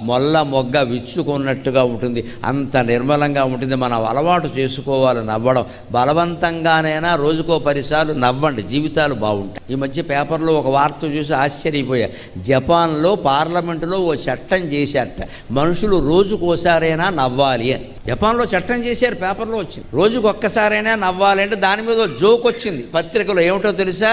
మొల్ల మొగ్గ విచ్చుకున్నట్టుగా ఉంటుంది, అంత నిర్మలంగా ఉంటుంది. మనం అలవాటు చేసుకోవాలి నవ్వడం. బలవంతంగానైనా రోజుకో 10 సార్లు నవ్వండి, జీవితాలు బాగుంటాయి. ఈ మధ్య పేపర్లో ఒక వార్త చూసి ఆశ్చర్యపోయా. జపాన్లో పార్లమెంటులో ఓ చట్టం చేశారట, మనుషులు రోజుకోసారైనా నవ్వాలి అని. జపాన్లో చట్టం చేశారు, పేపర్లో వచ్చింది. రోజుకు ఒక్కసారైనా నవ్వాలి అంటే దాని మీద జోక్ వచ్చింది పత్రికలో. ఏమిటో తెలుసా?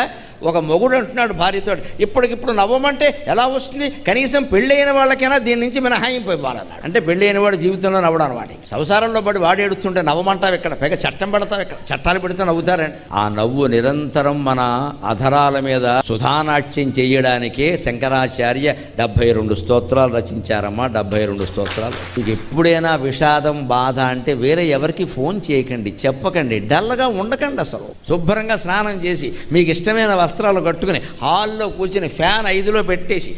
ఒక మొగుడు అంటున్నాడు భార్యతో, ఇప్పటికిప్పుడు నవ్వమంటే ఎలా వస్తుంది, కనీసం పెళ్ళైన వాళ్ళకైనా దీని నుంచి మినహాయింపు ఇవ్వాలన్నాడు. అంటే పెళ్ళైన వాడు జీవితంలో నవ్వడం అనమాట. సంసారంలో పడి వాడు ఏడుస్తుంటే నవ్వమంటావు ఇక్కడ, పైగా చట్టం పెడతావు ఇక్కడ, చట్టాలు పెడితే నవ్వుతారండి. ఆ నవ్వు నిరంతరం మన అధరాల మీద సుధానాట్యం చేయడానికే శంకరాచార్య 72 స్తోత్రాలు రచించారమ్మా. 72 స్తోత్రాలు. మీకు ఎప్పుడైనా విషాదం, బాధ అంటే వేరే ఎవరికి ఫోన్ చేయకండి, చెప్పకండి, డల్గా ఉండకండి. అసలు శుభ్రంగా స్నానం చేసి మీకు ఇష్టమైన వస్త్రాలు కట్టుకుని హాల్లో కూర్చుని ఫ్యాన్ 5లో పెట్టేసి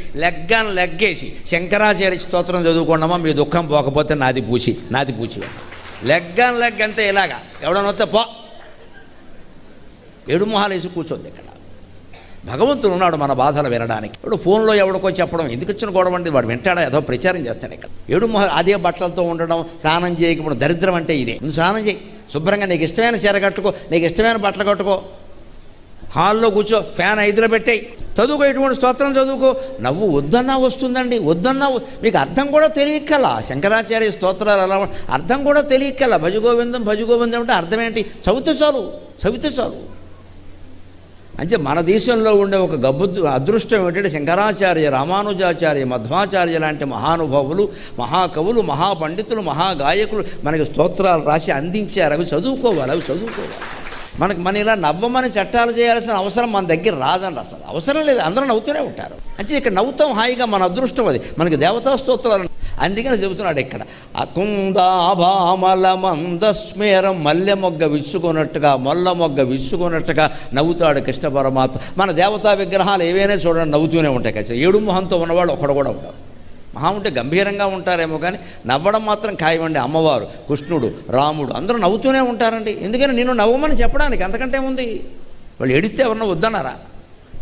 లెగ్గేసి శంకరాచార్య స్తోత్రం చదువుకోండమ్మా. మీ దుఃఖం పోకపోతే నాది పూచి లెగ్ అంతే. ఇలాగా ఎవడన్నా వస్తే పో, ఏడు మొహాలు వేసి కూర్చోద్ది ఇక్కడ. భగవంతుడు ఉన్నాడు మన బాధలు వినడానికి. ఇప్పుడు ఫోన్లో ఎవడికో చెప్పడం ఎందుకు వచ్చిన గొడవ అండి, వాడు వింటాడా, ఏదో ప్రచారం చేస్తాడు ఇక్కడ. ఏడు మొహాలు అదే బట్టలతో ఉండడం, స్నానం చేయకపోవడం, దరిద్రం అంటే ఇదే. నువ్వు స్నానం చేయి, శుభ్రంగా నీకు ఇష్టమైన చీర కట్టుకో, నీకు ఇష్టమైన బట్టలు కట్టుకో, హాల్లో కూర్చో, ఫ్యాన్ 5లో పెట్టాయి, చదువుకో, ఇటువంటి స్తోత్రం చదువుకో. నవ్వు వద్దన్నా వస్తుందండి, వద్దన్నా. మీకు అర్థం కూడా తెలియక్కల శంకరాచార్య స్తోత్రాలు అలా అర్థం కూడా తెలియక్కల. భజగోవిందం అంటే అర్థం ఏంటి? చదివితే చాలు. అంటే మన దేశంలో ఉండే ఒక అదృష్టం ఏంటంటే శంకరాచార్య, రామానుజాచార్య, మధ్వాచార్య లాంటి మహానుభావులు, మహాకవులు, మహాపండితులు, మహాగాయకులు మనకి స్తోత్రాలు రాసి అందించారు. అవి చదువుకోవాలి. మన ఇలా నవ్వమని చట్టాలు చేయాల్సిన అవసరం మన దగ్గర రాదండి, అసలు అవసరం లేదు. అందరూ నవ్వుతూనే ఉంటారు. అంటే ఇక్కడ నవ్వుతాం హాయిగా, మన అదృష్టం అది. మనకి దేవతా స్తోత్రాలు అందుకని చెబుతున్నాడు ఇక్కడ. అకుందాభామల మందస్మేరం, మల్లె మొగ్గ విచ్చుకున్నట్టుగా, మొల్ల మొగ్గ విచ్చుకున్నట్టుగా నవ్వుతాడు కృష్ణ పరమాత్మ. మన దేవతా విగ్రహాలు ఏవైనా చూడండి నవ్వుతూనే ఉంటాయి. ఖచ్చితంగా ఏడు మొహంతో ఉన్నవాళ్ళు ఒకడు కూడా ఉంటారు. మహా ఉంటే గంభీరంగా ఉంటారేమో కానీ నవ్వడం మాత్రం ఖాయమండి. అమ్మవారు, కృష్ణుడు, రాముడు అందరూ నవ్వుతూనే ఉంటారండి. ఎందుకని నేను నవ్వమని చెప్పడానికి, అంతకంటే ఉంది. వాళ్ళు ఏడిస్తే ఎవరన్నా వద్దన్నారా?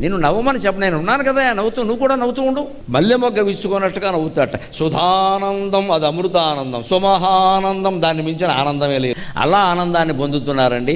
నేను నవ్వమని నేను ఉన్నాను కదా నవ్వుతూ, నువ్వు కూడా నవ్వుతూ ఉండు. మల్లె మొగ్గ విచ్చుకున్నట్టుగా నవ్వుతాట. సుధానందం అది అమృతానందం, సుమహానందం దాన్ని మించిన ఆనందమే లేదు. అలా ఆనందాన్ని పొందుతున్నారండి.